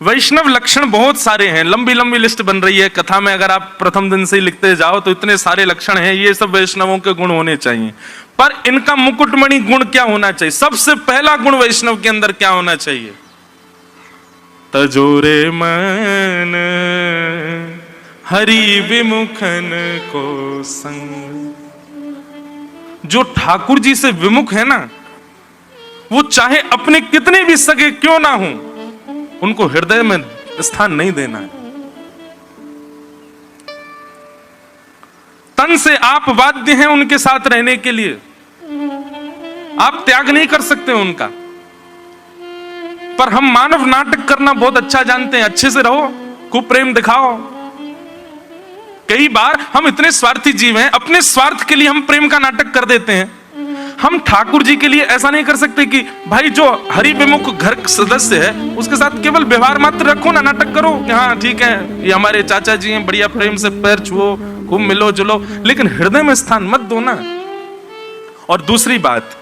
वैष्णव लक्षण बहुत सारे हैं, लंबी लंबी लिस्ट बन रही है कथा में। अगर आप प्रथम दिन से ही लिखते जाओ तो इतने सारे लक्षण हैं, ये सब वैष्णवों के गुण होने चाहिए। पर इनका मुकुटमणि गुण क्या होना चाहिए? सबसे पहला गुण वैष्णव के अंदर क्या होना चाहिए? तजोरे मन हरि विमुखन को संग। जो ठाकुर जी से विमुख है ना, वो चाहे अपने कितने भी सगे क्यों ना हो, उनको हृदय में स्थान नहीं देना है। तन से आप बाध्य हैं उनके साथ रहने के लिए, आप त्याग नहीं कर सकते उनका। पर हम मानव नाटक करना बहुत अच्छा जानते हैं, अच्छे से रहो, खूब प्रेम दिखाओ। कई बार हम इतने स्वार्थी जीव हैं, अपने स्वार्थ के लिए हम प्रेम का नाटक कर देते हैं। हम ठाकुर जी के लिए ऐसा नहीं कर सकते कि भाई जो हरि विमुख घर सदस्य है उसके साथ केवल व्यवहार मात्र रखो ना, नाटक करो कि हाँ ठीक है ये हमारे चाचा जी हैं, बढ़िया प्रेम से पैर छुओ, खूब मिलो जुलो, लेकिन हृदय में स्थान मत दो ना। और दूसरी बात,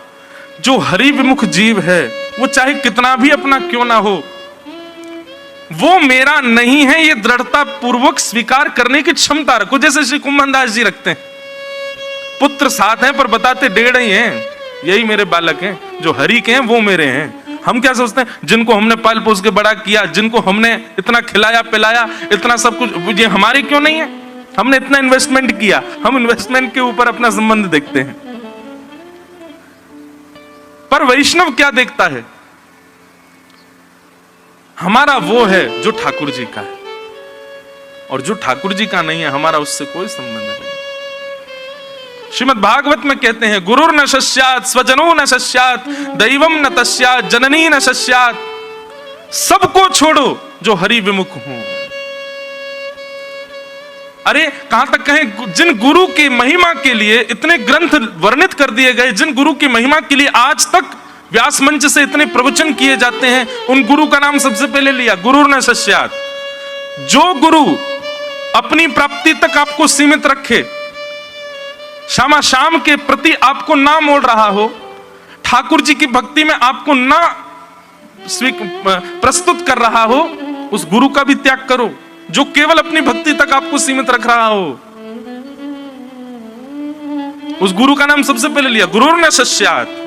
जो हरि विमुख जीव है वो चाहे कितना भी अपना क्यों ना हो, वो मेरा नहीं है, ये दृढ़ता पूर्वक स्वीकार करने की क्षमता रखो। जैसे श्री कुंभनदास जी रखते हैं, पुत्र साथ हैं पर बताते 1.5 ही हैं, यही मेरे बालक हैं, जो हरि के हैं वो मेरे हैं। हम क्या सोचते हैं, जिनको हमने पाल पोस के बड़ा किया, जिनको हमने इतना खिलाया पिलाया, इतना सब कुछ, ये हमारे क्यों नहीं है? हमने इतना इन्वेस्टमेंट किया, हम इन्वेस्टमेंट के ऊपर अपना संबंध देखते हैं। पर वैष्णव क्या देखता है? हमारा वो है जो ठाकुर जी का है, और जो ठाकुर जी का नहीं है हमारा उससे कोई संबंध नहीं। श्रीमद् भागवत में कहते हैं, गुरुर न शस्यात् स्वजनो न शस्यात् दैवम न तस्यात् जननी न शस्यात्। सबको छोड़ो जो हरि विमुख हो। अरे कहां तक कहें, जिन गुरु की महिमा के लिए इतने ग्रंथ वर्णित कर दिए गए, जिन गुरु की महिमा के लिए आज तक व्यास मंच से इतने प्रवचन किए जाते हैं, उन गुरु का नाम सबसे पहले लिया, गुरुर न शस्यात्। जो गुरु अपनी प्राप्ति तक आपको सीमित रखे, श्यामा श्याम के प्रति आपको ना मोड़ रहा हो, ठाकुर जी की भक्ति में आपको ना प्रस्तुत कर रहा हो, उस गुरु का भी त्याग करो। जो केवल अपनी भक्ति तक आपको सीमित रख रहा हो, उस गुरु का नाम सबसे पहले लिया, गुरुर न शस्यात्।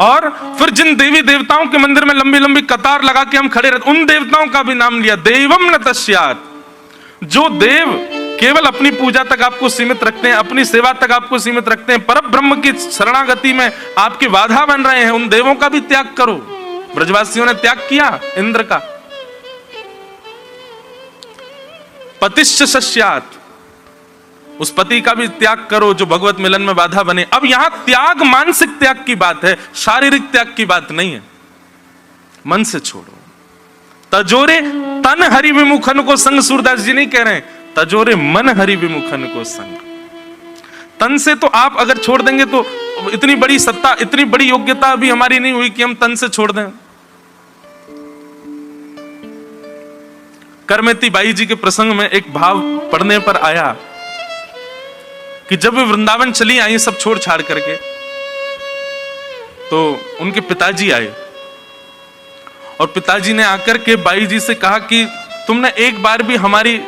और फिर जिन देवी देवताओं के मंदिर में लंबी लंबी कतार लगा के हम खड़े रहते, उन देवताओं का भी नाम लिया, देवम न तस्यात्। जो देव केवल अपनी पूजा तक आपको सीमित रखते हैं, अपनी सेवा तक आपको सीमित रखते हैं, परम ब्रह्म की शरणागति में आपके बाधा बन रहे हैं, उन देवों का भी त्याग करो। ब्रजवासियों ने त्याग किया इंद्र का। पतिश्च शस्यात्, उस पति का भी त्याग करो जो भगवत मिलन में बाधा बने। अब यहां त्याग मानसिक त्याग की बात है, शारीरिक त्याग की बात नहीं है। मन से छोड़ो। तजोरे तन हरि विमुखन को संग, सूरदास जी नहीं कह रहे हैं, तजोरे मन हरि विमुखन को संग। तन से तो आप अगर छोड़ देंगे तो इतनी बड़ी सत्ता, इतनी बड़ी योग्यता अभी हमारी नहीं हुई कि हम तन से छोड़ दें। करमेती बाई जी के प्रसंग में एक भाव पढ़ने पर आया कि जब वे वृंदावन चली आई सब छोड़ छाड़ करके, तो उनके पिताजी आए और पिताजी ने आकर के बाई जी से कहा कि तुमने एक बार भी हमारी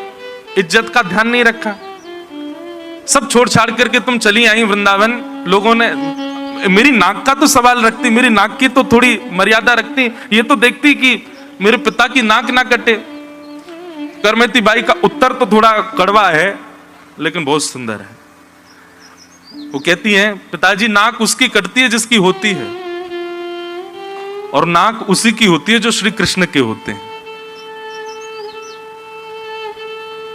इज्जत का ध्यान नहीं रखा, सब छोड़ छाड़ करके तुम चली आई वृंदावन। लोगों ने मेरी नाक का तो सवाल रखती, मेरी नाक की तो थोड़ी मर्यादा रखती, ये तो देखती कि मेरे पिता की नाक ना कटे। करमेती बाई का उत्तर तो थोड़ा कड़वा है लेकिन बहुत सुंदर है। वो कहती हैं, पिताजी नाक उसकी कटती है जिसकी होती है, और नाक उसी की होती है जो श्री कृष्ण के होते हैं।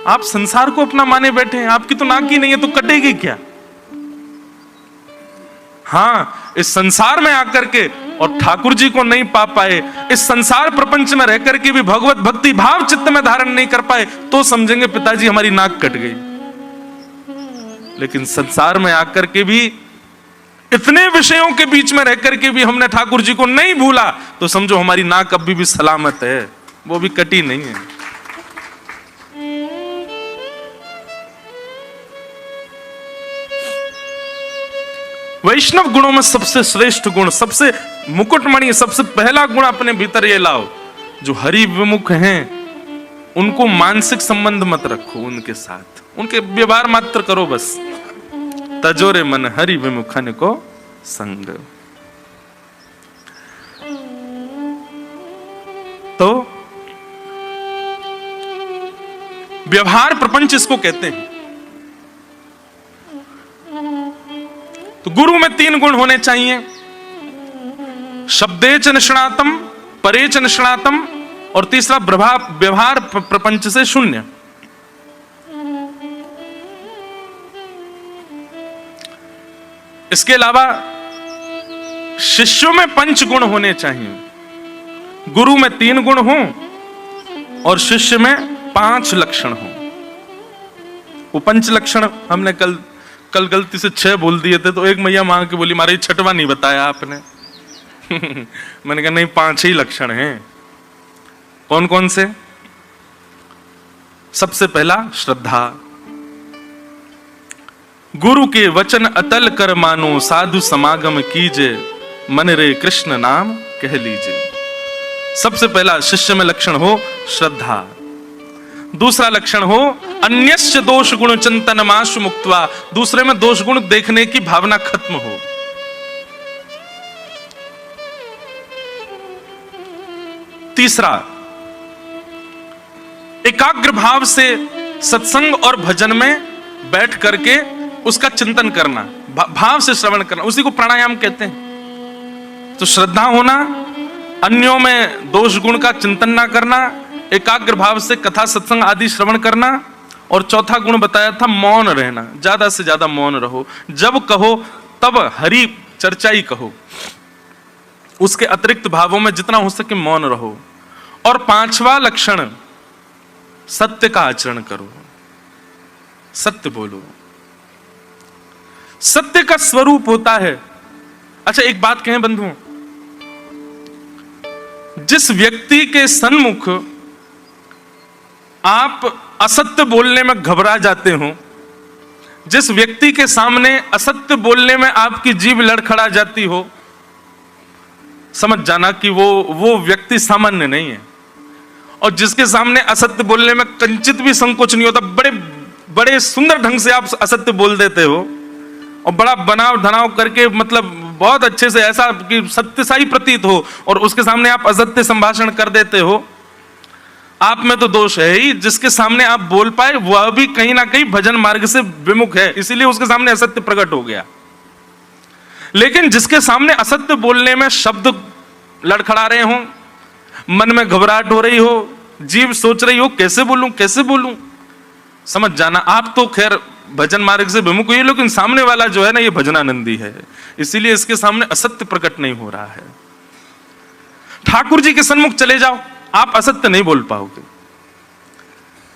आप संसार को अपना माने बैठे हैं, आपकी तो नाक ही नहीं है तो कटेगी क्या? हाँ, इस संसार में आकर के और ठाकुर जी को नहीं पा पाए, इस संसार प्रपंच में रह करके भी भगवत भक्ति भाव चित्त में धारण नहीं कर पाए, तो समझेंगे पिताजी हमारी नाक कट गई। लेकिन संसार में आकर के भी, इतने विषयों के बीच में रह करके भी हमने ठाकुर जी को नहीं भूला, तो समझो हमारी नाक अभी भी सलामत है, वो भी कटी नहीं है। वैष्णव गुणों में सबसे श्रेष्ठ गुण, सबसे मुकुटमणि, सबसे पहला गुण अपने भीतर ये लाओ, जो हरि विमुख हैं उनको मानसिक संबंध मत रखो उनके साथ, उनके व्यवहार मात्र करो बस। तजोरे मन हरि विमुखन को संग। तो व्यवहार प्रपंच इसको कहते हैं। तो गुरु में 3 गुण होने चाहिए, शब्दे च निष्णातम, परे च निष्णातम, और तीसरा व्यवहार प्रपंच से शून्य। इसके अलावा शिष्यों में 5 गुण होने चाहिए, गुरु में 3 गुण हो और शिष्य में 5 लक्षण हो। वो 5 लक्षण हमने कल गलती से 6 बोल दिए थे, तो एक मैया मां के बोली मारे 6वां नहीं बताया आपने। मैंने कहा नहीं, 5 ही लक्षण हैं। कौन कौन से? सबसे पहला श्रद्धा। गुरु के वचन अतल कर मानो, साधु समागम कीजे, मन रे कृष्ण नाम कह लीजिए। सबसे पहला शिष्य में लक्षण हो श्रद्धा। दूसरा लक्षण हो अन्यस्य दोष गुण चिंतन माशु मुक्त्वा, दूसरे में दोष गुण देखने की भावना खत्म हो। तीसरा एकाग्र भाव से सत्संग और भजन में बैठ करके उसका चिंतन करना, भाव से श्रवण करना, उसी को प्राणायाम कहते हैं। तो श्रद्धा होना, अन्यों में दोष गुण का चिंतन ना करना, एकाग्र भाव से कथा सत्संग आदि श्रवण करना, और चौथा गुण बताया था मौन रहना, ज्यादा से ज्यादा मौन रहो, जब कहो तब हरि चर्चा ही कहो, उसके अतिरिक्त भावों में जितना हो सके मौन रहो। और 5वां लक्षण सत्य का आचरण करो, सत्य बोलो। सत्य का स्वरूप होता है। अच्छा एक बात कहें बंधुओं, जिस व्यक्ति के सन्मुख आप असत्य बोलने में घबरा जाते हो, जिस व्यक्ति के सामने असत्य बोलने में आपकी जीभ लड़खड़ा जाती हो, समझ जाना कि वो व्यक्ति सामान्य नहीं है। और जिसके सामने असत्य बोलने में कंचित भी संकोच नहीं होता, बड़े सुंदर ढंग से आप असत्य बोल देते हो और बड़ा बनाव धनाव करके, मतलब बहुत अच्छे से, ऐसा कि सत्य सा ही प्रतीत हो, और उसके सामने आप असत्य संभाषण कर देते हो, आप में तो दोष है ही। जिसके सामने आप बोल पाए वह भी कहीं ना कहीं भजन मार्ग से विमुख है, इसीलिए उसके सामने असत्य प्रकट हो गया। लेकिन जिसके सामने असत्य बोलने में शब्द लड़खड़ा रहे हो, मन में घबराहट हो रही हो, जीभ सोच रही हो कैसे बोलूं कैसे बोलूं, समझ जाना आप तो खैर भजन मार्ग से विमुख हुई, लेकिन सामने वाला जो है ना, ये भजनानंदी है, इसीलिए इसके सामने असत्य प्रकट नहीं हो रहा है। ठाकुर जी के सन्मुख चले जाओ, आप असत्य नहीं बोल पाओगे।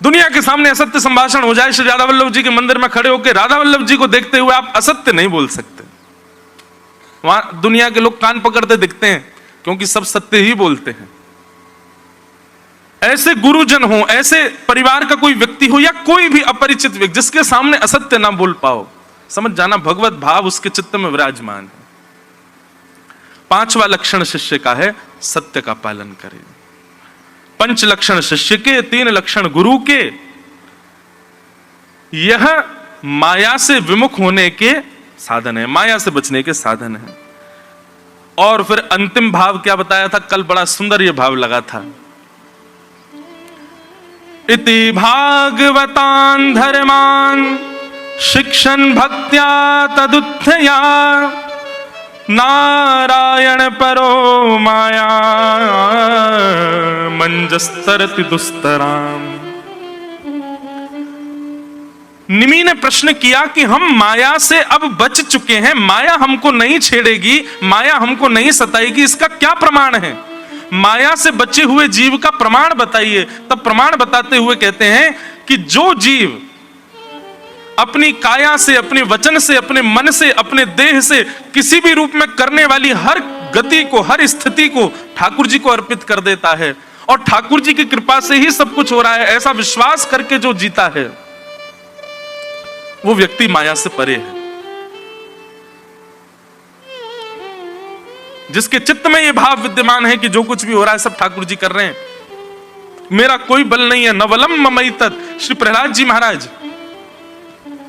दुनिया के सामने असत्य संभाषण हो जाए, श्री राधा वल्लभ जी के मंदिर में खड़े होकर राधा वल्लभ जी को देखते हुए आप असत्य नहीं बोल सकते। वहां दुनिया के लोग कान पकड़ते दिखते हैं, क्योंकि सब सत्य ही बोलते हैं। ऐसे गुरुजन हो, ऐसे परिवार का कोई व्यक्ति हो, या कोई भी अपरिचित व्यक्ति जिसके सामने असत्य ना बोल पाओ, समझ जाना भगवत भाव उसके चित्त में विराजमान है। 5वां लक्षण शिष्य का है सत्य का पालन करे। 5 लक्षण शिष्य के, 3 लक्षण गुरु के। यह माया से विमुख होने के साधन है, माया से बचने के साधन है। और फिर अंतिम भाव क्या बताया था कल, बड़ा सुंदर यह भाव लगा था, इति भागवतान धर्मान शिक्षण भक्त्या तदुत्थया, नारायण परो माया मंजस्तरति दुस्तराम। निमि ने प्रश्न किया कि हम माया से अब बच चुके हैं, माया हमको नहीं छेड़ेगी, माया हमको नहीं सताएगी, इसका क्या प्रमाण है? माया से बचे हुए जीव का प्रमाण बताइए। तब प्रमाण बताते हुए कहते हैं कि जो जीव अपनी काया से, अपने वचन से, अपने मन से, अपने देह से किसी भी रूप में करने वाली हर गति को, हर स्थिति को ठाकुर जी को अर्पित कर देता है, और ठाकुर जी की कृपा से ही सब कुछ हो रहा है, ऐसा विश्वास करके जो जीता है, वो व्यक्ति माया से परे है। जिसके चित्त में यह भाव विद्यमान है कि जो कुछ भी हो रहा है सब ठाकुर जी कर रहे हैं, मेरा कोई बल नहीं है, नवलम ममई तत्। श्री प्रहलाद जी महाराज,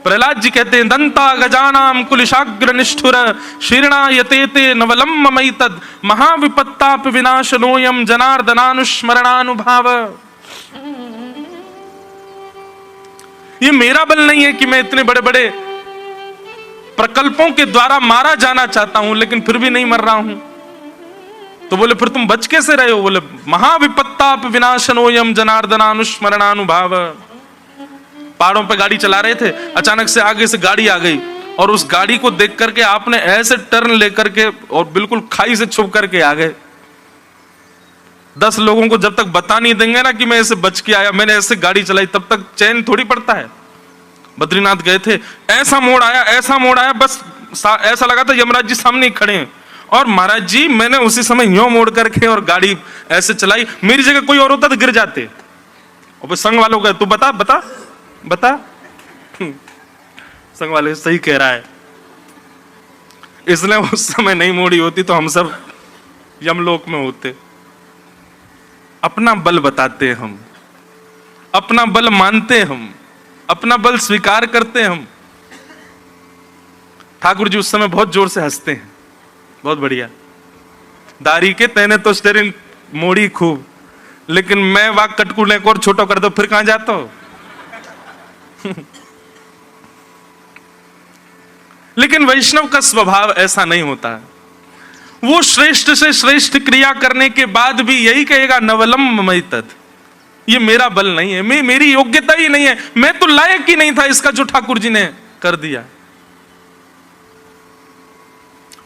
प्रहलाद जी कहते हैं, दंता गजानाम कुलिशाग्र निष्ठुर शीर्णा यतेते नवलम ममई तत् महाविपत्ताप विनाशनोयम जनार्दनानुस्मरणानुभाव। ये मेरा बल नहीं है कि मैं इतने बड़े बड़े प्रकल्पों के द्वारा मारा जाना चाहता हूं, लेकिन फिर भी नहीं मर रहा हूं। तो बोले फिर तुम बच कैसे रहे हो? बोले महाविपत्ताप विनाशनोयम जनार्दनानुस्मरणानुभाव। पहाड़ों पे गाड़ी चला रहे थे, अचानक से आगे से गाड़ी आ गई और उस गाड़ी को देख करके आपने ऐसे टर्न लेकर के और बिल्कुल खाई से छुप करके आ गए। 10 लोगों को जब तक बता नहीं देंगे ना कि मैं ऐसे बच के आया, मैंने ऐसे गाड़ी चलाई, तब तक चैन थोड़ी पड़ता है। बद्रीनाथ गए थे, ऐसा मोड़ आया, ऐसा मोड़ आया, बस ऐसा लगा था यमराज जी सामने ही खड़े हैं। और महाराज जी मैंने उसी समय यूं मोड़ करके और गाड़ी ऐसे चलाई, मेरी जगह कोई और होता तो गिर जाते। और संग वालों का, तू बता बता बता। संग वाले सही कह रहा है, इसलिए उस समय नहीं मोड़ी होती तो हम सब यमलोक में होते। अपना बल बताते हम, अपना बल मानते हम, अपना बल स्वीकार करते हम। ठाकुर जी उस समय बहुत जोर से हंसते हैं, बहुत बढ़िया। दारी के तेने तो स्टेरिंग मोड़ी खूब, लेकिन मैं वाक कटकुले को और छोटा कर दो फिर कहां जाता हो। लेकिन वैष्णव का स्वभाव ऐसा नहीं होता है। वो श्रेष्ठ से श्रेष्ठ क्रिया करने के बाद भी यही कहेगा, नवलम ममई तत्। ये मेरा बल नहीं है, मेरी योग्यता ही नहीं है, मैं तो लायक ही नहीं था इसका जो ठाकुर जी ने कर दिया।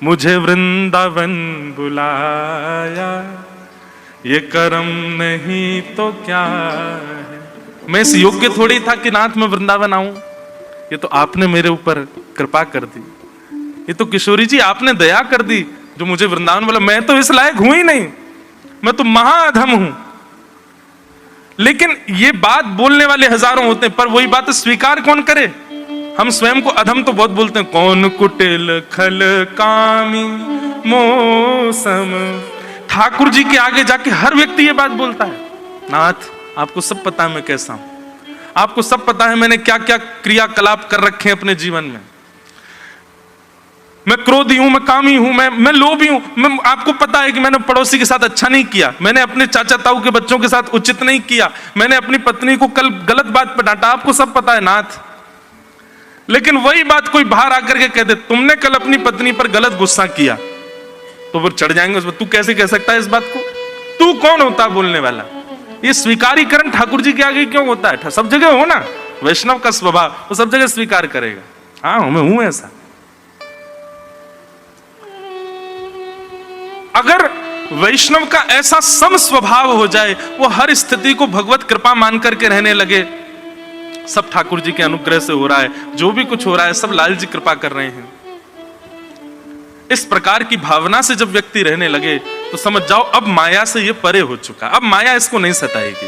मुझे वृंदावन बुलाया, ये कर्म नहीं तो क्या है। मैं इस योग्य थोड़ी था कि नाथ में वृंदावन आऊं, ये तो आपने मेरे ऊपर कृपा कर दी। ये तो किशोरी जी आपने दया कर दी जो मुझे वृंदावन बोला। मैं तो इस लायक हूं ही नहीं, मैं तो महाअधम हूं। लेकिन ये बात बोलने वाले हजारों होते हैं, पर वही बात स्वीकार कौन करे? हम स्वयं को अधम तो बहुत बोलते हैं, कौन कुटिल खल कामी मौसम। ठाकुर जी के आगे जाके हर व्यक्ति ये बात बोलता है, नाथ आपको सब पता है मैं कैसा हूं, आपको सब पता है मैंने क्या क्या क्रियाकलाप कर रखे हैं अपने जीवन में। मैं क्रोधी हूं, मैं कामी हूं, मैं लोभी हूं। मैं आपको पता है कि मैंने पड़ोसी के साथ अच्छा नहीं किया, मैंने अपने चाचा ताऊ के बच्चों के साथ उचित नहीं किया, मैंने अपनी पत्नी को कल गलत बात पर डांटा, आपको सब पता है नाथ। लेकिन वही बात कोई बाहर आकर के कह दे, तुमने कल अपनी पत्नी पर गलत गुस्सा किया, तो फिर चढ़ जाएंगे उस पर। तू कैसे कह सकता है इस बात को? तू कौन होता बोलने वाला? ये स्वीकारीकरण ठाकुर जी के आगे क्यों होता है? सब जगह हो ना, वैष्णव का स्वभाव वो सब जगह स्वीकार करेगा। हाँ मैं हूं ऐसा। अगर वैष्णव का ऐसा सम स्वभाव हो जाए, वो हर स्थिति को भगवत कृपा मान करके रहने लगे, सब ठाकुर जी के अनुग्रह से हो रहा है, जो भी कुछ हो रहा है सब लाल जी कृपा कर रहे हैं, इस प्रकार की भावना से जब व्यक्ति रहने लगे तो समझ जाओ अब माया से ये परे हो चुका। अब माया इसको नहीं सताएगी।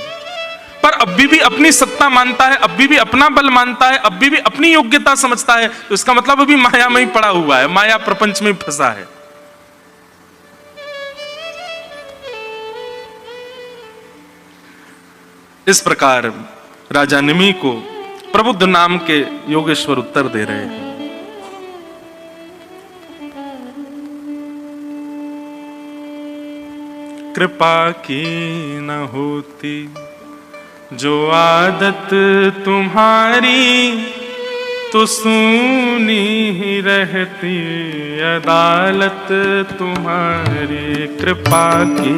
पर अभी भी अपनी सत्ता मानता है, अभी भी अपना बल मानता है, अभी भी अपनी योग्यता समझता है, तो इसका मतलब अभी माया में ही पड़ा हुआ है, माया प्रपंच में फंसा है। इस प्रकार राजा निमि को प्रबुद्ध नाम के योगेश्वर उत्तर दे रहे हैं। कृपा की न होती जो आदत तुम्हारी, तो सुनी ही रहती अदालत तुम्हारी। कृपा की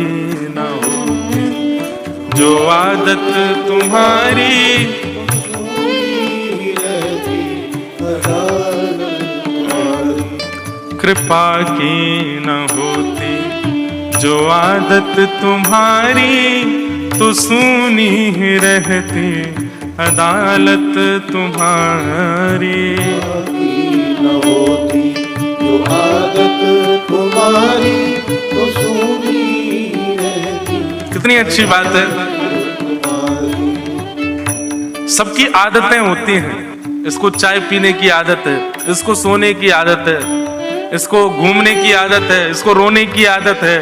न होती जो आदत तुम्हारी, कृपा की न होती जो आदत तुम्हारी, तो सुनी ही रहती अदालत तुम्हारी। न होती जो आदत तुम्हारी, तो सुनी ही रहती। कितनी अच्छी बात है। सबकी आदतें होती हैं, इसको चाय पीने की आदत है, इसको सोने की आदत है, इसको घूमने की आदत है, इसको रोने की आदत है,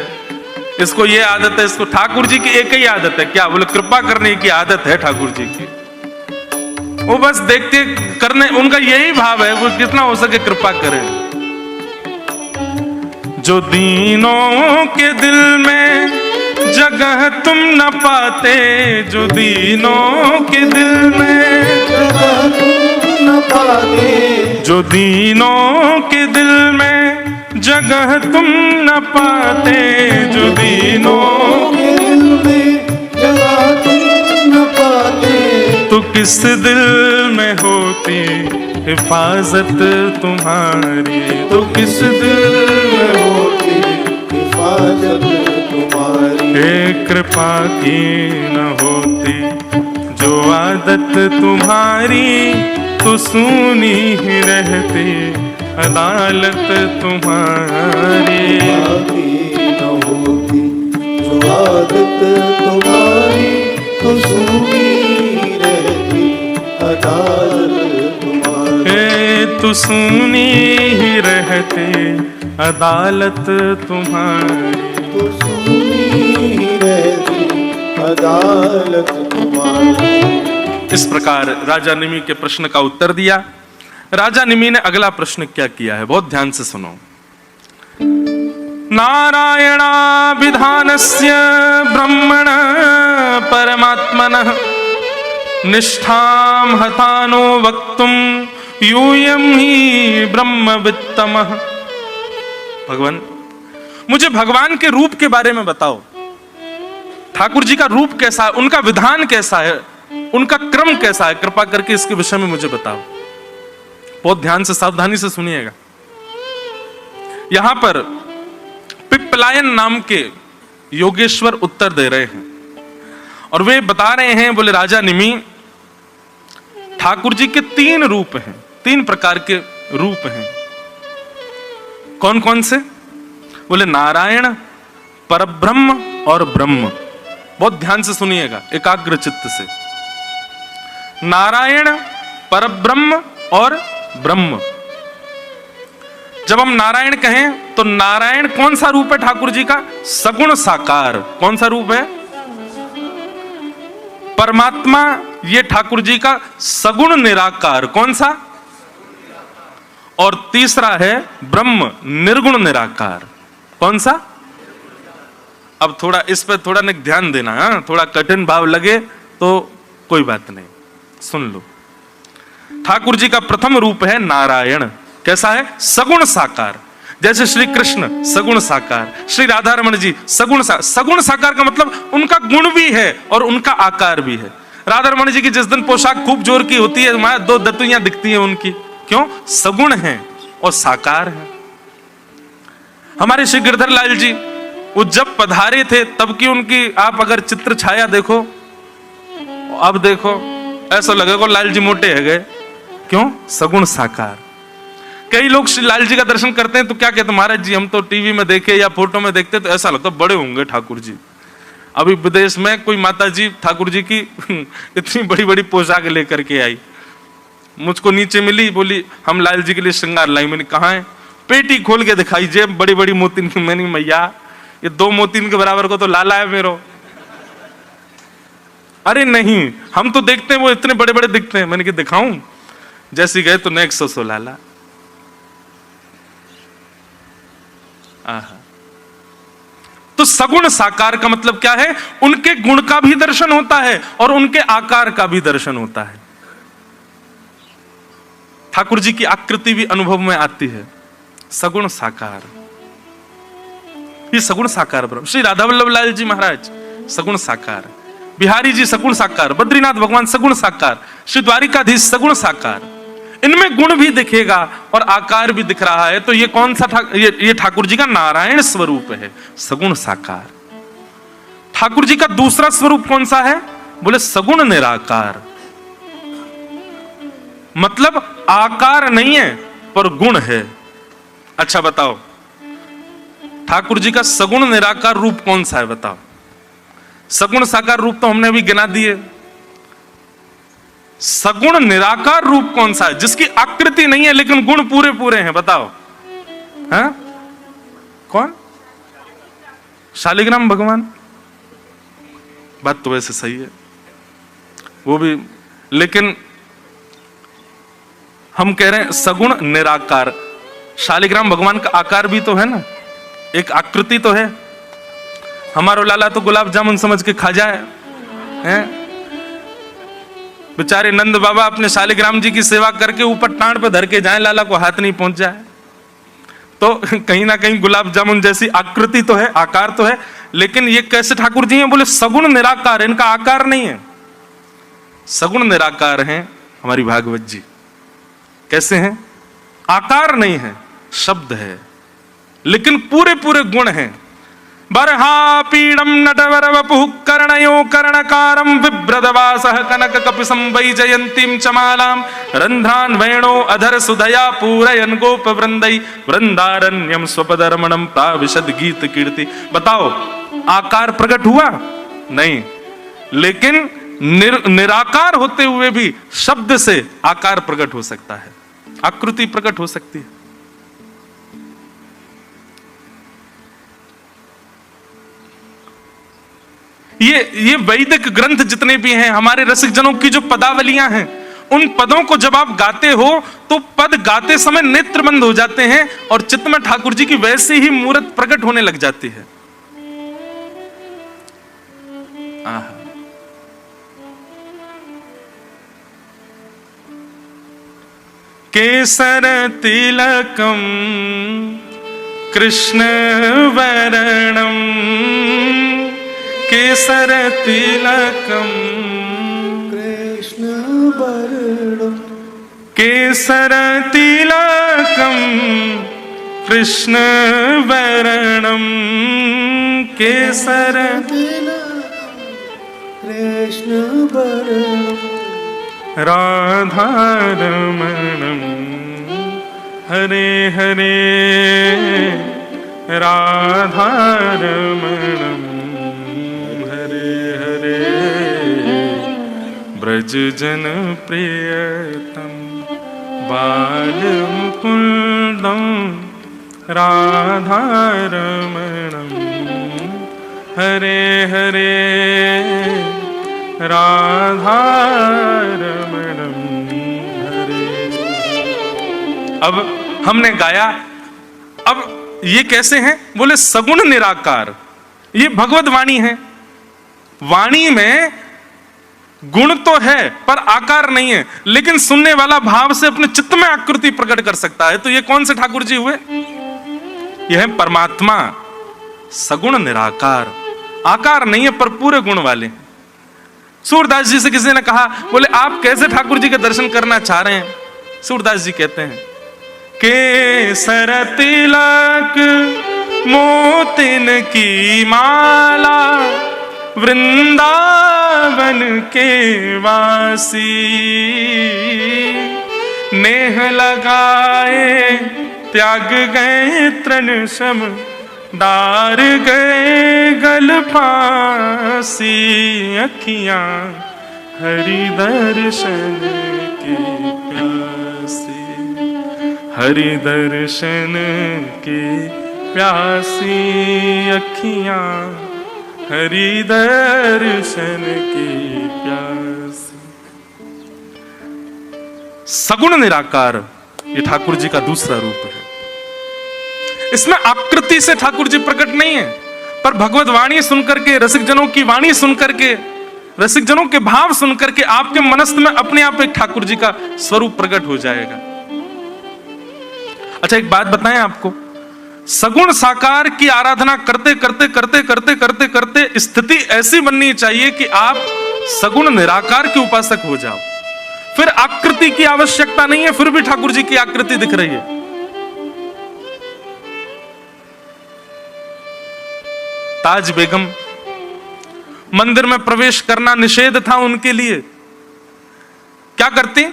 इसको ये आदत है, इसको ठाकुर जी की एक ही आदत है। क्या बोले? कृपा करने की आदत है ठाकुर जी की। वो बस देखते करने, उनका यही भाव है, वो जितना हो सके कृपा करें। जो दीनों के दिल में जगह तुम न पाते, जो दीनों के दिल में जगह तुम न पाते, जो दीनों के दिल में जगह तुम न पाते, जो दीनों के दिल में जगह तुम न पाते, तो किस दिल में होती हिफाजत तुम्हारी, तो किस दिल में होती हिफाजत तुम्हारी। हे कृपा की न होती जो आदत तुम्हारी, तो सुनी ही रहती अदालत तुम्हारी। न होती जो आदत तुम्हारी, तो सुनी रहती अदालत तुम्हारी। हे तो सुनी ही रहती अदालत तुम्हारी, तो सुनी रहती अदालत तुम्हारी। इस प्रकार राजा निमि के प्रश्न का उत्तर दिया। राजा निमि ने अगला प्रश्न क्या किया है, बहुत ध्यान से सुनो। नारायणाभिधानस्य ब्रह्मण परमात्मनः निष्ठां हतानो वक्तुम यूयं ही ब्रह्मवित्तमः। भगवान, मुझे भगवान के रूप के बारे में बताओ। ठाकुर जी का रूप कैसा है, उनका विधान कैसा है, उनका क्रम कैसा है, कृपा करके इसके विषय में मुझे बताओ। बहुत ध्यान से सावधानी से सुनिएगा। यहां पर पिप्पलायन नाम के योगेश्वर उत्तर दे रहे हैं और वे बता रहे हैं, बोले राजा निमि, ठाकुर जी के 3 रूप हैं, 3 प्रकार के रूप हैं। कौन कौन से? बोले नारायण, परब्रह्म और ब्रह्म। बहुत ध्यान से सुनिएगा, एकाग्र चित्त से। नारायण, परब्रह्म और ब्रह्म। जब हम नारायण कहें तो नारायण कौन सा रूप है ठाकुर जी का? सगुण साकार। कौन सा रूप है? परमात्मा, ये ठाकुर जी का सगुण निराकार। कौन सा? और तीसरा है ब्रह्म, निर्गुण निराकार। कौन सा? अब थोड़ा इस पर थोड़ा ध्यान देना, हाँ? थोड़ा कठिन भाव लगे तो कोई बात नहीं, सुन लो। ठाकुर जी का प्रथम रूप है नारायण। कैसा है? सगुण साकार। जैसे श्री कृष्ण सगुण साकार, श्री राधा रमण जी सगुण सगुण साकार का मतलब उनका गुण भी है और उनका आकार भी है। राधा रमण जी की जिस दिन पोशाक खूब जोर की होती है, वहां 2 दतुइयां दिखती हैं उनकी। क्यों? सगुण है और साकार है। हमारे श्री गिरधर लाल जी वो जब पधारे थे तब की उनकी आप अगर चित्र छाया देखो, अब देखो ऐसा लगेगा लाल जी मोटे है गए। क्यों? सगुण साकार। कई लोग श्री लाल जी का दर्शन करते हैं तो क्या कहते, महाराज जी हम तो टीवी में देखे या फोटो में देखते तो ऐसा लगता बड़े होंगे ठाकुर जी। अभी विदेश में कोई माता जी ठाकुर जी की इतनी बड़ी बड़ी पोशाक लेकर के आई, मुझको नीचे मिली, बोली हम लाल जी के लिए श्रृंगार लाई। मैंने कहा है? पेटी खोल के दिखाई, जेब बड़ी बड़ी मोतीन की। मैंने मैया ये 2 मोतीन के बराबर को तो लाला है मेरो। अरे नहीं, हम तो देखते हैं वो इतने बड़े बड़े दिखते हैं। मैंने कहा दिखाऊं? जैसी गए तो नेक्स्ट 100 लाला। तो सगुण साकार का मतलब क्या है? उनके गुण का भी दर्शन होता है और उनके आकार का भी दर्शन होता है। ठाकुर जी की आकृति भी अनुभव में आती है। सगुण साकार, ये सगुण साकार ब्रह्म। श्री राधा वल्लभ लाल जी महाराज सगुण साकार, बिहारी जी सगुण साकार, बद्रीनाथ भगवान सगुण साकार, श्री द्वारिकाधीश सगुण साकार। इनमें गुण भी दिखेगा और आकार भी दिख रहा है। तो ये कौन सा ये ठाकुर जी का नारायण स्वरूप है, सगुण साकार। ठाकुर जी का दूसरा स्वरूप कौन सा है? बोले सगुण निराकार। मतलब आकार नहीं है पर गुण है। अच्छा बताओ, ठाकुर जी का सगुण निराकार रूप कौन सा है? बताओ। सगुण साकार रूप तो हमने अभी गिना दिए। सगुण निराकार रूप कौन सा है? जिसकी आकृति नहीं है लेकिन गुण पूरे पूरे हैं। बताओ। हाँ? कौन? शालिग्राम भगवान, बात तो वैसे सही है वो भी, लेकिन हम कह रहे हैं सगुण निराकार। शालिग्राम भगवान का आकार भी तो है ना, एक आकृति तो है। हमारो लाला तो गुलाब जामुन समझ के खा जाए हैं, बेचारे नंद बाबा अपने शालिग्राम जी की सेवा करके ऊपर टांड पे धर के जाए, लाला को हाथ नहीं पहुंच जाए। तो कहीं ना कहीं गुलाब जामुन जैसी आकृति तो है, आकार तो है, लेकिन ये कैसे ठाकुर जी हैं? बोले सगुण निराकार, इनका आकार नहीं है, सगुण निराकार हैं हमारी भागवत जी। कैसे हैं? आकार नहीं है, शब्द है, लेकिन पूरे पूरे गुण हैं। बरहा पीडम नटवर वपुः कर्णयो कर्णकारं बिभ्रदवासः कनक कपिसं वैजयन्तीं चमालां रन्ध्रान् वेणो अधर सुधया पूरयन् गोप वृन्दै वृन्दारण्यं स्वपदरमणं प्राविशद गीत कीर्ति। बताओ, आकार प्रकट हुआ नहीं, लेकिन निराकार होते हुए भी शब्द से आकार प्रकट हो सकता है, आकृति प्रकट हो सकती है। ये वैदिक ग्रंथ जितने भी हैं, हमारे रसिक जनों की जो पदावलियां हैं, उन पदों को जब आप गाते हो तो पद गाते समय नेत्र बंद हो जाते हैं और चित्त में ठाकुर जी की वैसी ही मूर्त प्रकट होने लग जाती है। केसर तिलकम कृष्ण वरणम, केसर तिलकम कृष्ण वरणम, केसर तिलकम कृष्ण वरणम, केसर कृष्ण वरणम, राधारमणम हरे हरे राधारमणम हरे हरे ब्रज जन प्रियतम बाल मुकुंदम राधारमणम हरे हरे राधारमणम हरे। अब हमने गाया, अब ये कैसे हैं? बोले सगुण निराकार, ये भगवत वाणी है। वाणी में गुण तो है पर आकार नहीं है, लेकिन सुनने वाला भाव से अपने चित्त में आकृति प्रकट कर सकता है। तो ये कौन से ठाकुर जी हुए? यह है परमात्मा, सगुण निराकार, आकार नहीं है पर पूरे गुण वाले। सूरदास जी से किसी ने कहा, बोले आप कैसे ठाकुर जी के दर्शन करना चाह रहे हैं? सूरदास जी कहते हैं, केसर तिलक मोतिन की माला वृंदावन के वासी, नेह लगाए त्याग गए तृण सम डार गए गल फांसी, अखियां हरि दर्शन की प्यासी, हरि दर्शन की प्यासी, अखियां हरि दर्शन की प्यासी। सगुण निराकार ये ठाकुर जी का दूसरा रूप है। इसमें आकृति से ठाकुर जी प्रकट नहीं है, पर भगवत वाणी सुनकर के, रसिक जनों की वाणी सुनकर के, रसिक जनों के भाव सुनकर के आपके मनस्थ में अपने आप एक ठाकुर जी का स्वरूप प्रकट हो जाएगा। अच्छा, एक बात बताएं आपको, सगुण साकार की आराधना करते करते करते करते करते करते स्थिति ऐसी बननी चाहिए कि आप सगुण निराकार के उपासक हो जाओ। फिर आकृति की आवश्यकता नहीं है, फिर भी ठाकुर जी की आकृति दिख रही है। ताज बेगम, मंदिर में प्रवेश करना निषेध था उनके लिए। क्या करती?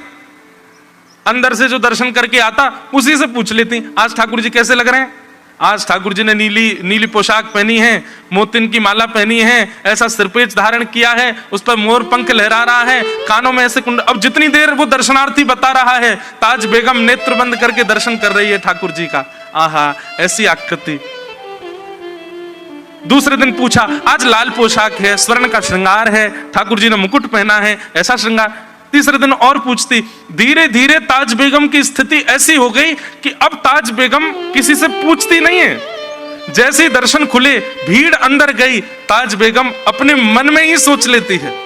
अंदर से जो दर्शन करके आता उसी से पूछ लेती, आज ठाकुर जी कैसे लग रहे हैं? आज ठाकुर जी ने नीली पोशाक पहनी है, मोतिन की माला पहनी है, ऐसा सिरपेच धारण किया है, उस पर मोर पंख लहरा रहा है, कानों में ऐसे कुंड। अब जितनी देर वो दर्शनार्थी बता रहा है, ताज बेगम नेत्र बंद करके दर्शन कर रही है ठाकुर जी का। आहा, ऐसी आकृति। दूसरे दिन पूछा, आज लाल पोशाक है, स्वर्ण का श्रृंगार है, ठाकुर जी ने मुकुट पहना है, ऐसा श्रृंगार। तीसरे दिन और पूछती। धीरे धीरे ताज बेगम की स्थिति ऐसी हो गई कि अब ताज बेगम किसी से पूछती नहीं है। जैसे ही दर्शन खुले, भीड़ अंदर गई, ताज बेगम अपने मन में ही सोच लेती है,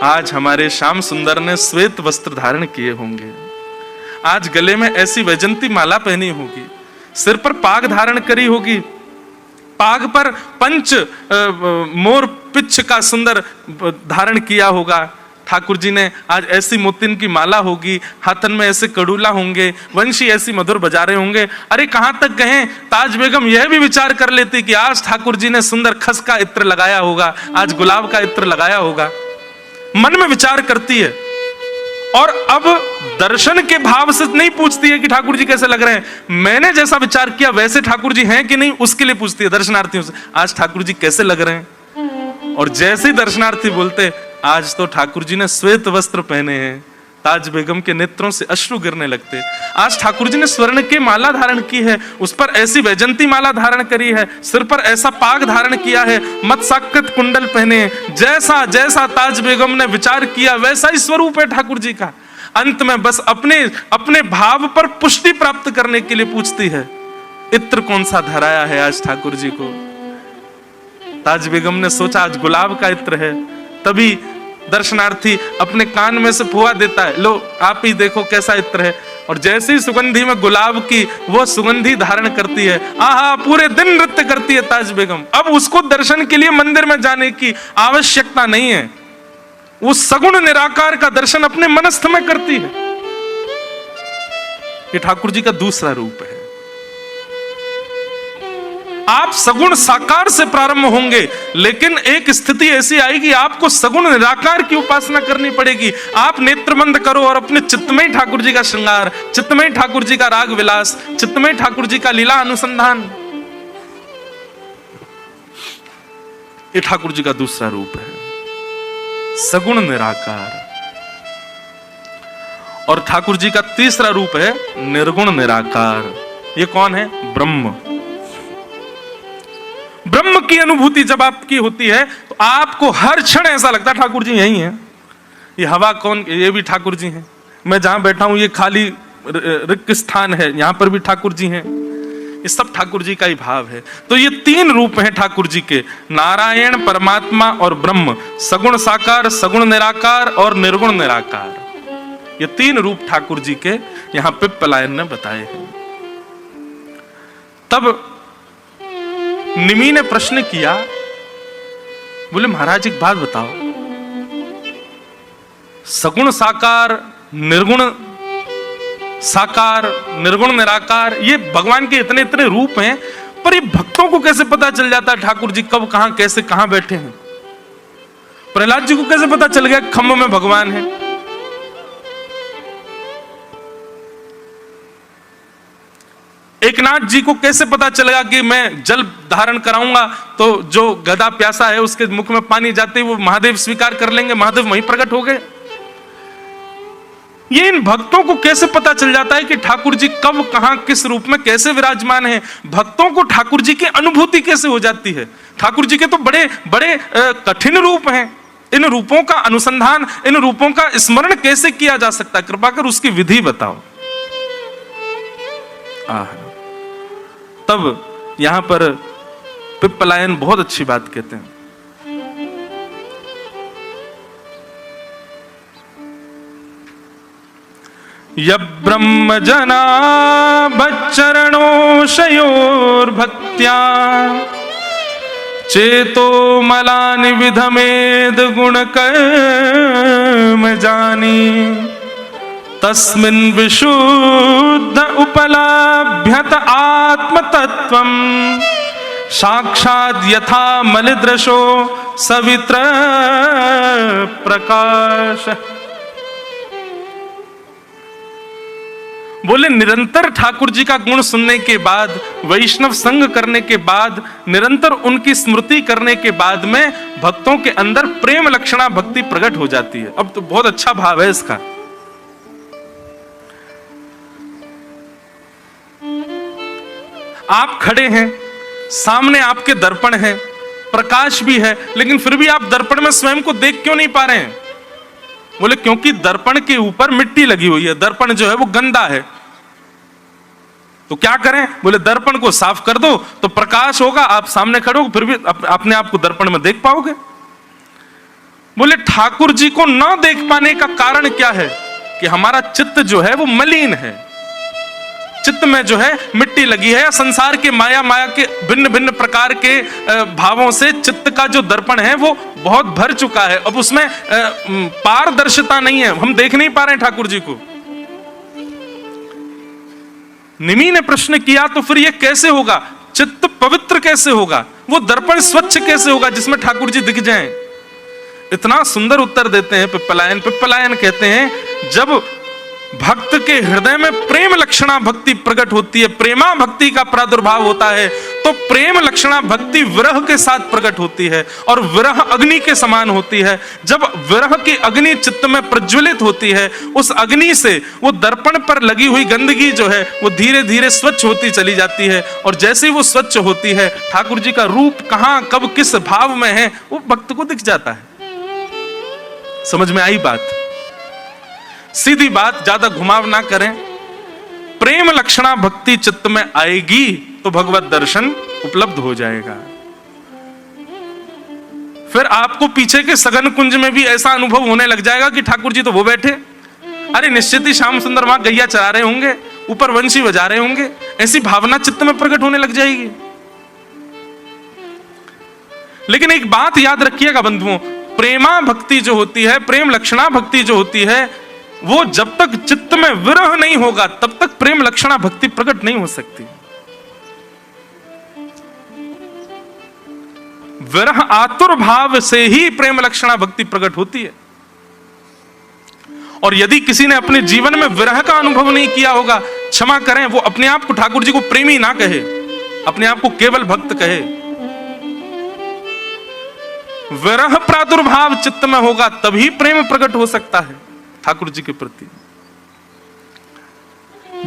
आज हमारे श्याम सुंदर ने श्वेत वस्त्र धारण किए होंगे, आज गले में ऐसी वैजंती माला पहनी होगी, सिर पर पाग धारण करी होगी, पाग पर पंच मोर पिच्छ का सुंदर धारण किया होगा, ठाकुर जी ने आज ऐसी मोतिन की माला होगी, हाथन में ऐसे कड़ूला होंगे, वंशी ऐसी मधुर बजारे होंगे। अरे कहां तक कहें, ताज बेगम यह भी विचार कर लेती कि आज ठाकुर जी ने सुंदर खस का इत्र लगाया होगा, आज गुलाब का इत्र लगाया होगा। मन में विचार करती है और अब दर्शन के भाव से नहीं पूछती है कि ठाकुर जी कैसे लग रहे हैं, मैंने जैसा विचार किया वैसे ठाकुर जी हैं कि नहीं, उसके लिए पूछती है दर्शनार्थियों से, आज ठाकुर जी कैसे लग रहे हैं। और जैसे ही दर्शनार्थी बोलते, आज तो ठाकुर जी ने श्वेत वस्त्र पहने हैं, ताज बेगम के नेत्रों से अश्रु गिरने लगते। आज ठाकुर जी ने स्वर्ण की माला धारण की है, उस पर ऐसी वैजंती माला धारण करी है, सिर पर ऐसा पाग धारण किया है, मत्साकृत कुंडल पहने, जैसा जैसा ताज बेगम ने विचार किया वैसा ही स्वरूप है ठाकुर जी का। अंत में बस अपने अपने भाव पर पुष्टि प्राप्त करने के लिए पूछती है, इत्र कौन सा धराया है आज ठाकुर जी को। ताज बेगम ने सोचा आज गुलाब का इत्र है, तभी दर्शनार्थी अपने कान में से फुआ देता है, लो आप ही देखो कैसा इत्र है। और जैसे ही सुगंधी में गुलाब की वो सुगंधी धारण करती है, आहा, पूरे दिन नृत्य करती है ताज बेगम। अब उसको दर्शन के लिए मंदिर में जाने की आवश्यकता नहीं है, वो सगुण निराकार का दर्शन अपने मनस्थ में करती है। ये ठाकुर जी का दूसरा रूप है। आप सगुण साकार से प्रारंभ होंगे, लेकिन एक स्थिति ऐसी आएगी आपको सगुण निराकार की उपासना करनी पड़ेगी। आप नेत्र बंद करो और अपने चित्त में ही ठाकुर जी का श्रृंगार, चित्त में ही ठाकुर जी का राग विलास, चित्त में ही ठाकुर जी का लीला अनुसंधान। ये ठाकुर जी का दूसरा रूप है, सगुण निराकार। और ठाकुर जी का तीसरा रूप है निर्गुण निराकार। ये कौन है? ब्रह्म। ब्रह्म की अनुभूति जब आपकी होती है तो आपको हर क्षण ऐसा लगता है ठाकुर जी यही हैं। ये हवा कौन? ये भी ठाकुर जी हैं। मैं जहां बैठा हूं ये खाली रिक्त स्थान है, यहां पर भी ठाकुर जी हैं। ये सब ठाकुर जी का ही भाव है। तो ये तीन रूप हैं ठाकुर जी के, नारायण, परमात्मा और ब्रह्म। सगुण साकार, सगुण निराकार और निर्गुण निराकार। ये तीन रूप ठाकुर जी के यहां पे पलायन ने बताए हैं। तब निमि ने प्रश्न किया, बोले महाराज एक बात बताओ, सगुण साकार, निर्गुण साकार, निर्गुण निराकार, ये भगवान के इतने इतने रूप हैं, पर ये भक्तों को कैसे पता चल जाता है ठाकुर जी कब कहां कैसे कहां बैठे हैं? प्रहलाद जी को कैसे पता चल गया खम्भ में भगवान है? एकनाथ जी को कैसे पता चलेगा कि मैं जल धारण कराऊंगा तो जो गधा प्यासा है उसके मुख में पानी जाते ही वो महादेव स्वीकार कर लेंगे, महादेव वहीं प्रकट हो गए? ये इन भक्तों को कैसे पता चल जाता है कि ठाकुर जी कब कहां किस रूप में कैसे विराजमान है? भक्तों को ठाकुर जी की अनुभूति कैसे हो जाती है? ठाकुर जी के तो बड़े बड़े कठिन रूप हैं। इन रूपों का अनुसंधान, इन रूपों का स्मरण कैसे किया जा सकता है? कृपा कर उसकी विधि बताओ। तब यहां पर पिप्पलायन बहुत अच्छी बात कहते हैं। यब्रह्म जना बच्चरणोशयोर्भक्त्या चेतो मलानि विधमेद गुण कर्म जानी तस्मिन् विशुद्ध उपलभ्यत आत्मतत्वं साक्षात् यथा मलिदृशो सवित्र प्रकाश। बोले निरंतर ठाकुर जी का गुण सुनने के बाद, वैष्णव संग करने के बाद, निरंतर उनकी स्मृति करने के बाद में भक्तों के अंदर प्रेम लक्षणा भक्ति प्रकट हो जाती है। अब तो बहुत अच्छा भाव है इसका। आप खड़े हैं, सामने आपके दर्पण है, प्रकाश भी है, लेकिन फिर भी आप दर्पण में स्वयं को देख क्यों नहीं पा रहे हैं? बोले क्योंकि दर्पण के ऊपर मिट्टी लगी हुई है, दर्पण जो है वो गंदा है। तो क्या करें? बोले दर्पण को साफ कर दो तो प्रकाश होगा, आप सामने खड़े हो फिर भी अपने आप को दर्पण में देख पाओगे। बोले ठाकुर जी को न देख पाने का कारण क्या है? कि हमारा चित्त जो है वो मलिन है, चित्त में जो है मिट्टी लगी है, संसार के माया के भिन्न भिन्न प्रकार के भावों से चित्त का जो दर्पण है वो बहुत भर चुका है। अब उसमें पारदर्शिता नहीं है, हम देख नहीं पा रहे हैं ठाकुर जी को। निमि ने प्रश्न किया तो फिर ये कैसे होगा? चित्त पवित्र कैसे होगा? वो दर्पण स्वच्छ कैसे होगा जिसमें ठाकुर जी दिख जाएं? इतना सुंदर उत्तर देते हैं पिप्पलायन। पिप्पलायन कहते हैं जब भक्त के हृदय में प्रेम लक्षणा भक्ति प्रकट होती है, प्रेमा भक्ति का प्रादुर्भाव होता है, तो प्रेम लक्षणा भक्ति विरह के साथ प्रकट होती है और विरह अग्नि के समान होती है। जब विरह की अग्नि चित्त में प्रज्वलित होती है, उस अग्नि से वो दर्पण पर लगी हुई गंदगी जो है वो धीरे धीरे स्वच्छ होती चली जाती है। और जैसे ही वो स्वच्छ होती है, ठाकुर जी का रूप कहां कब किस भाव में है वो भक्त को दिख जाता है। समझ में आई बात? सीधी बात, ज्यादा घुमाव ना करें। प्रेम लक्षणा भक्ति चित्त में आएगी तो भगवत दर्शन उपलब्ध हो जाएगा। फिर आपको पीछे के सघन कुंज में भी ऐसा अनुभव होने लग जाएगा कि ठाकुर जी तो वो बैठे, अरे निश्चित ही श्याम सुंदर वहां गैया चरा रहे होंगे, ऊपर वंशी बजा रहे होंगे, ऐसी भावना चित्त में प्रकट होने लग जाएगी। लेकिन एक बात याद रखिएगा बंधुओं, प्रेमा भक्ति जो होती है, प्रेम लक्षणा भक्ति जो होती है, वो जब तक चित्त में विरह नहीं होगा तब तक प्रेम लक्षणा भक्ति प्रकट नहीं हो सकती। विरह आतुर भाव से ही प्रेम लक्षणा भक्ति प्रकट होती है। और यदि किसी ने अपने जीवन में विरह का अनुभव नहीं किया होगा, क्षमा करें, वो अपने आप को ठाकुर जी को प्रेमी ना कहे, अपने आप को केवल भक्त कहे। विरह प्रादुर्भाव चित्त में होगा तभी प्रेम प्रकट हो सकता है ठाकुर जी के प्रति।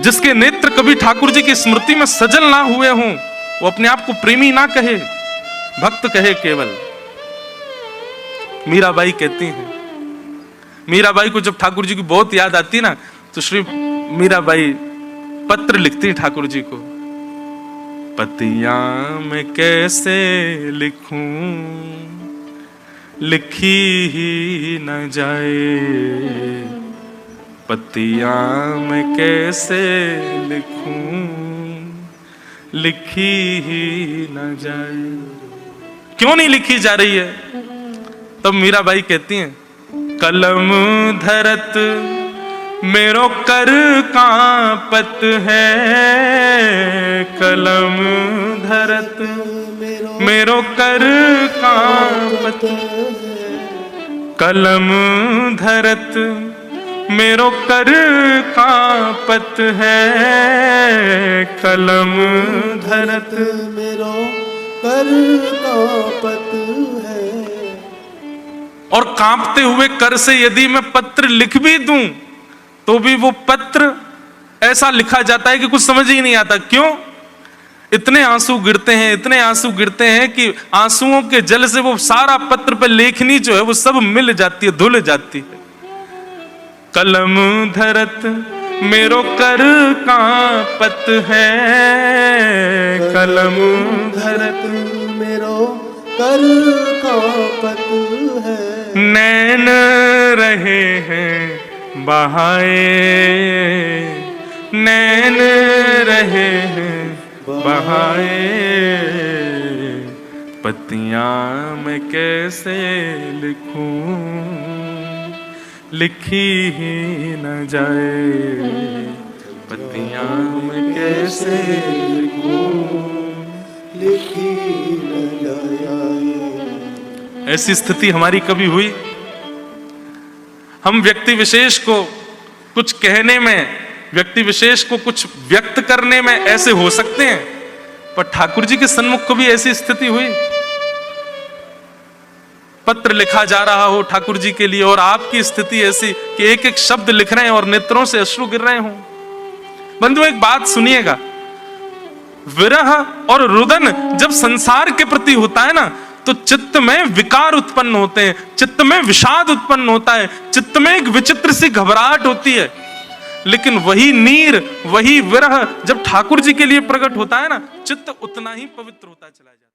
जिसके नेत्र कभी ठाकुर जी की स्मृति में सजल ना हुए हों, वो अपने आप को प्रेमी ना कहे, भक्त कहे केवल। मीराबाई कहती हैं, मीराबाई को जब ठाकुर जी की बहुत याद आती ना, तो श्री मीराबाई पत्र लिखती ठाकुर जी को, पतिया मैं कैसे लिखूं, लिखी ही न जाए, पतिया मैं कैसे लिखूं, लिखी ही न जाए। क्यों नहीं लिखी जा रही है? तब मीराबाई कहती हैं, कलम धरत मेरो कर कांपत है, कलम धरत मेरो कर कांपत, कलम धरत मेरो कर कांपत है, कलम धरत मेरो कर कांपत है। और कांपते हुए कर से यदि मैं पत्र लिख भी दूं तो भी वो पत्र ऐसा लिखा जाता है कि कुछ समझ ही नहीं आता। क्यों? इतने आंसू गिरते हैं, इतने आंसू गिरते हैं कि आंसुओं के जल से वो सारा पत्र पे लेखनी जो है वो सब मिल जाती है, धुल जाती है। कलम धरत मेरो कर कांपत है, कलम धरत मेरो कर कांपत है। नैन रहे हैं बहाए, नैन रहे हैं बहाए, पत्तियां मैं कैसे लिखूं, लिखी ही न जाए, पत्तियां मैं कैसे लिखूं, लिखी न जाए। ऐसी स्थिति हमारी कभी हुई? हम व्यक्ति विशेष को कुछ कहने में, व्यक्ति विशेष को कुछ व्यक्त करने में ऐसे हो सकते हैं, पर ठाकुर जी के सन्मुख को भी ऐसी स्थिति हुई? पत्र लिखा जा रहा हो ठाकुर जी के लिए और आपकी स्थिति ऐसी कि एक एक शब्द लिख रहे हैं और नेत्रों से अश्रु गिर रहे हों। बंधुओं, एक बात सुनिएगा, विरह और रुदन जब संसार के प्रति होता है ना, तो चित्त में विकार उत्पन्न होते हैं, चित्त में विषाद उत्पन्न होता है, चित्त में एक विचित्र सी घबराहट होती है। लेकिन वही नीर, वही विरह जब ठाकुर जी के लिए प्रकट होता है ना, चित्त उतना ही पवित्र होता चला जाता है।